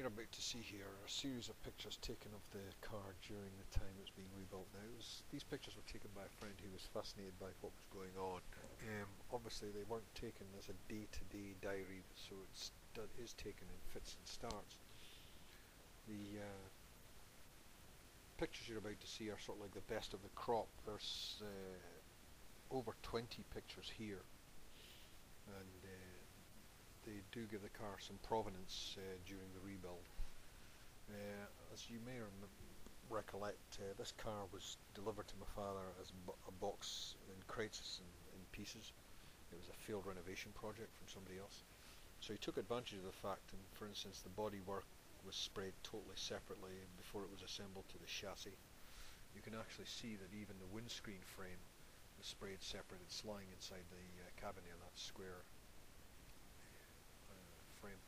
you're about to see here are a series of pictures taken of the car during the time it was being rebuilt. Now, these pictures were taken by a friend who was fascinated by what was going on. Obviously, they weren't taken as a day-to-day diary, so it is taken in fits and starts. The pictures you're about to see are sort of like the best of the crop. There's over 20 pictures here, and they do give the car some provenance during the rebuild. As you may recollect, this car was delivered to my father as a box in crates in pieces. It was a failed renovation project from somebody else. So he took advantage of the fact, and for instance the bodywork was sprayed totally separately before it was assembled to the chassis. You can actually see that even the windscreen frame was sprayed separate. It's lying inside the cabin here, that square frame.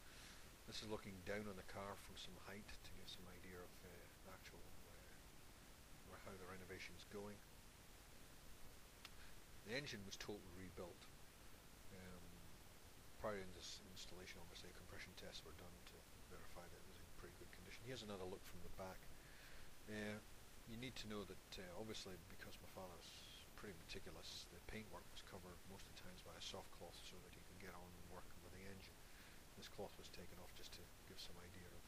This is looking down on the car from some height to give some idea of actual how the renovation is going. The engine was totally rebuilt. Prior to this installation, obviously compression tests were done to verify that it was in pretty good condition. Here's another look from the back. You need to know that obviously, because my father's pretty meticulous, the paintwork was covered most of the times by a soft cloth so that he could get on and work with the engine. This cloth was taken off just to give some idea of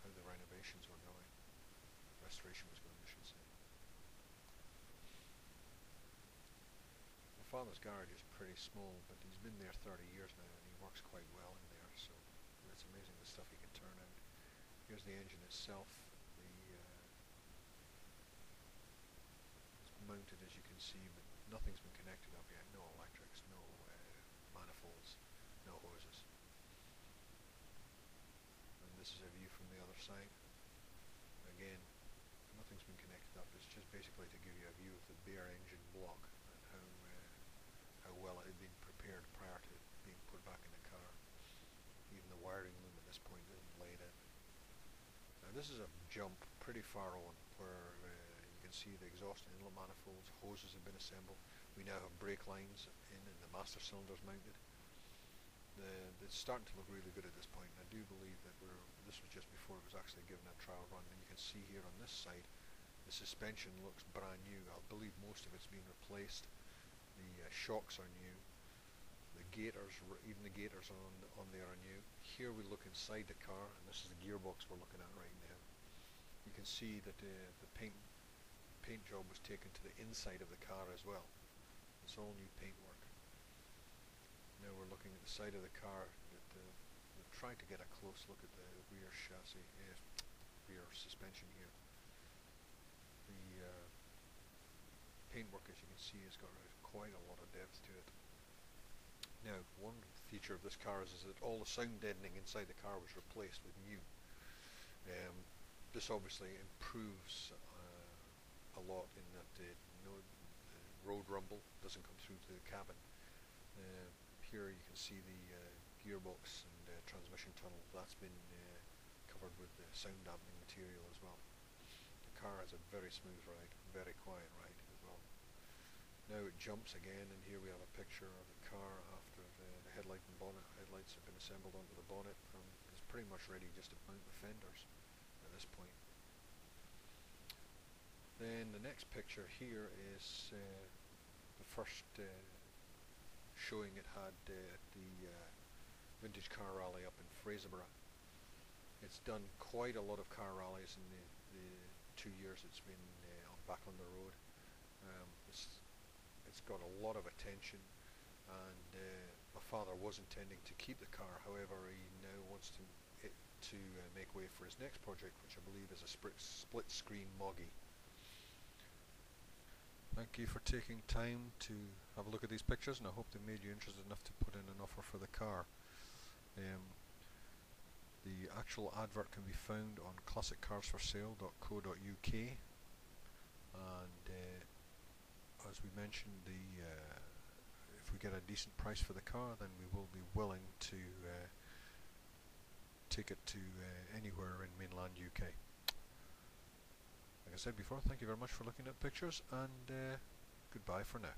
how the renovations were going. Restoration was going, I should say. My father's garage is pretty small, but he's been there 30 years now and he works quite well in there, so it's amazing the stuff he can turn out. Here's the engine itself. It's mounted, as you can see, but nothing's been connected up yet. No electrics, no manifolds, no hoses. And this is a view from the other side. Again, nothing's been connected up. It's just basically to give you a view of the bare engine block and how well it had been prepared prior to being put back in the car. Even the wiring loom at this point isn't laid out. Now this is a jump pretty far on, where you can see the exhaust and inlet manifolds, hoses have been assembled. We now have brake lines in and the master cylinders mounted. It's starting to look really good at this point, and I do believe that this was just before it was actually given a trial run. And you can see here on this side, the suspension looks brand new. I believe most of it's been replaced. The shocks are new. The gaiters, even the gaiters on there are new. Here we look inside the car, and this is the gearbox we're looking at right now. You can see that the paint job was taken to the inside of the car as well. It's all new paintwork. Now we're looking at the side of the car. We're trying to get a close look at the rear chassis, rear suspension here. The paintwork, as you can see, has got quite a lot of depth to it. Now, one feature of this car is that all the sound deadening inside the car was replaced with new. This obviously improves a lot in that the road rumble doesn't come through to the cabin. Here you can see the gearbox and transmission tunnel. That's been covered with sound dampening material as well. The car has a very smooth ride, very quiet ride as well. Now it jumps again, and here we have a picture of the car after the headlight and bonnet. Headlights have been assembled onto the bonnet, and it's pretty much ready just to mount the fenders at this point. Then the next picture here is the first showing it had at the Vintage Car Rally up in Fraserburgh. It's done quite a lot of car rallies in the 2 years it's been back on the road. It's got a lot of attention, and my father was intending to keep the car. However, he now wants to make way for his next project, which I believe is a split screen Moggy. Thank you for taking time to have a look at these pictures, and I hope they made you interested enough to put in an offer for the car. The actual advert can be found on classiccarsforsale.co.uk, and as we mentioned, if we get a decent price for the car, then we will be willing to take it to anywhere in mainland UK. Like I said before, thank you very much for looking at pictures, and goodbye for now.